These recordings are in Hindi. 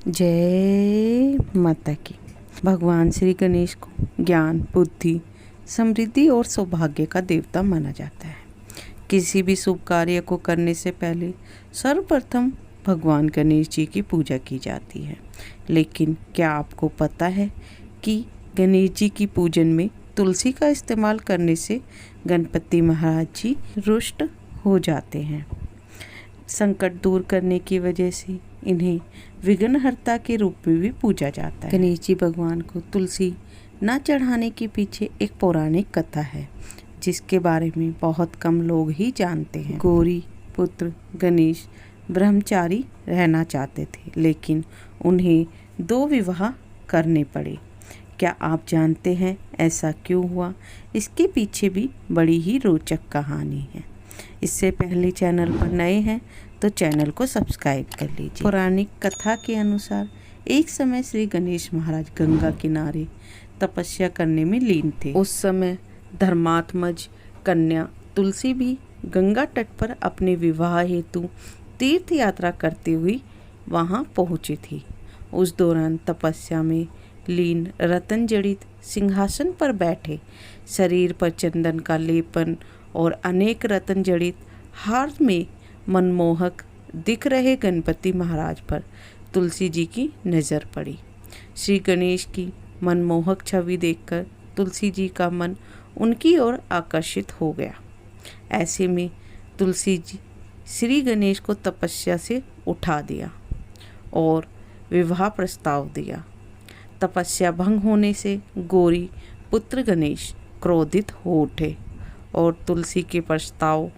जय माता की। भगवान श्री गणेश को ज्ञान, बुद्धि, समृद्धि और सौभाग्य का देवता माना जाता है। किसी भी शुभ कार्य को करने से पहले सर्वप्रथम भगवान गणेश जी की पूजा की जाती है। लेकिन क्या आपको पता है कि गणेश जी की पूजन में तुलसी का इस्तेमाल करने से गणपति महाराज जी रुष्ट हो जाते हैं। संकट दूर करने की वजह से इन्हें विघ्नहर्ता के रूप में भी पूजा जाता है। गणेश जी भगवान को तुलसी न चढ़ाने के पीछे एक पौराणिक कथा है, जिसके बारे में बहुत कम लोग ही जानते हैं। गौरी पुत्र गणेश ब्रह्मचारी रहना चाहते थे, लेकिन उन्हें 2 विवाह करने पड़े। क्या आप जानते हैं ऐसा क्यों हुआ? इसके पीछे भी बड़ी ही रोचक कहानी है। इससे पहले चैनल पर नए हैं तो चैनल को सब्सक्राइब कर लीजिए। पौराणिक कथा के अनुसार एक समय श्री गणेश महाराज गंगा किनारे तपस्या करने में लीन थे। उस समय धर्मात्मज कन्या तुलसी भी गंगा तट पर अपने विवाह हेतु तीर्थ यात्रा करते हुए वहां पहुंची थी। उस दौरान तपस्या में लीन रतन जड़ित सिंहासन पर बैठे, शरीर पर चंदन का लेपन और अनेक रतन जड़ित हार में मनमोहक दिख रहे गणपति महाराज पर तुलसी जी की नज़र पड़ी। श्री गणेश की मनमोहक छवि देखकर तुलसी जी का मन उनकी ओर आकर्षित हो गया। ऐसे में तुलसी जी श्री गणेश को तपस्या से उठा दिया और विवाह प्रस्ताव दिया। तपस्या भंग होने से गौरी पुत्र गणेश क्रोधित हो उठे और तुलसी के प्रस्ताव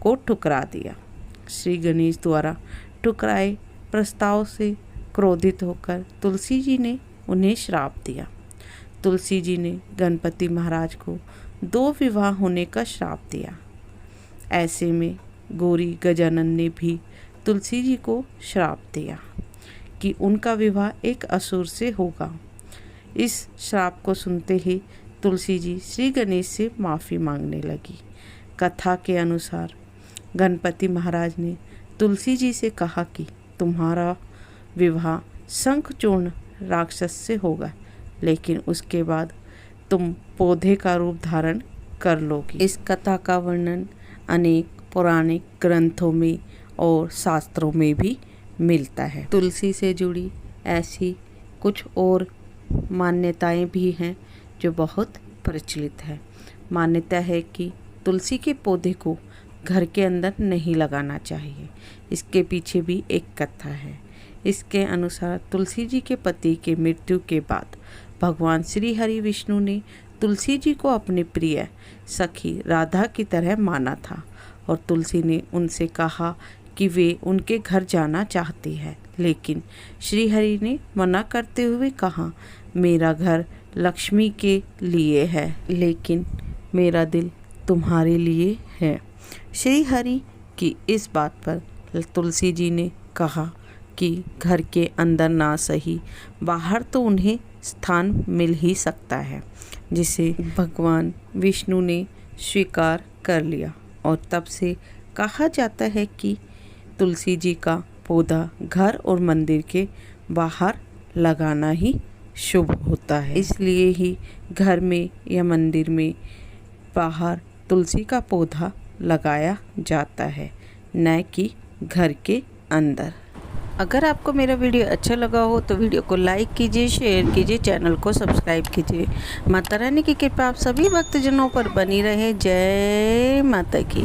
को ठुकरा दिया। श्री गणेश द्वारा ठुकराए प्रस्ताव से क्रोधित होकर तुलसी जी ने उन्हें श्राप दिया। तुलसी जी ने गणपति महाराज को 2 विवाह होने का श्राप दिया। ऐसे में गौरी गजानन ने भी तुलसी जी को श्राप दिया कि उनका विवाह एक असुर से होगा। इस श्राप को सुनते ही तुलसी जी श्री गणेश से माफ़ी मांगने लगी। कथा के अनुसार गणपति महाराज ने तुलसी जी से कहा कि तुम्हारा विवाह शंखचूर्ण राक्षस से होगा, लेकिन उसके बाद तुम पौधे का रूप धारण कर लोगी। इस कथा का वर्णन अनेक पौराणिक ग्रंथों में और शास्त्रों में भी मिलता है। तुलसी से जुड़ी ऐसी कुछ और मान्यताएं भी हैं जो बहुत प्रचलित है। मान्यता है कि तुलसी के पौधे को घर के अंदर नहीं लगाना चाहिए। इसके पीछे भी एक कथा है। इसके अनुसार तुलसी जी के पति के मृत्यु के बाद भगवान श्री हरि विष्णु ने तुलसी जी को अपनी प्रिय सखी राधा की तरह माना था और तुलसी ने उनसे कहा कि वे उनके घर जाना चाहती है, लेकिन श्री हरि ने मना करते हुए कहा, मेरा घर लक्ष्मी के लिए है, लेकिन मेरा दिल तुम्हारे लिए है। श्री हरि की इस बात पर तुलसी जी ने कहा कि घर के अंदर ना सही, बाहर तो उन्हें स्थान मिल ही सकता है, जिसे भगवान विष्णु ने स्वीकार कर लिया। और तब से कहा जाता है कि तुलसी जी का पौधा घर और मंदिर के बाहर लगाना ही शुभ होता है। इसलिए ही घर में या मंदिर में बाहर तुलसी का पौधा लगाया जाता है, न कि घर के अंदर। अगर आपको मेरा वीडियो अच्छा लगा हो तो वीडियो को लाइक कीजिए, शेयर कीजिए, चैनल को सब्सक्राइब कीजिए। माता रानी की कृपा आप सभी भक्तजनों पर बनी रहे। जय माता की।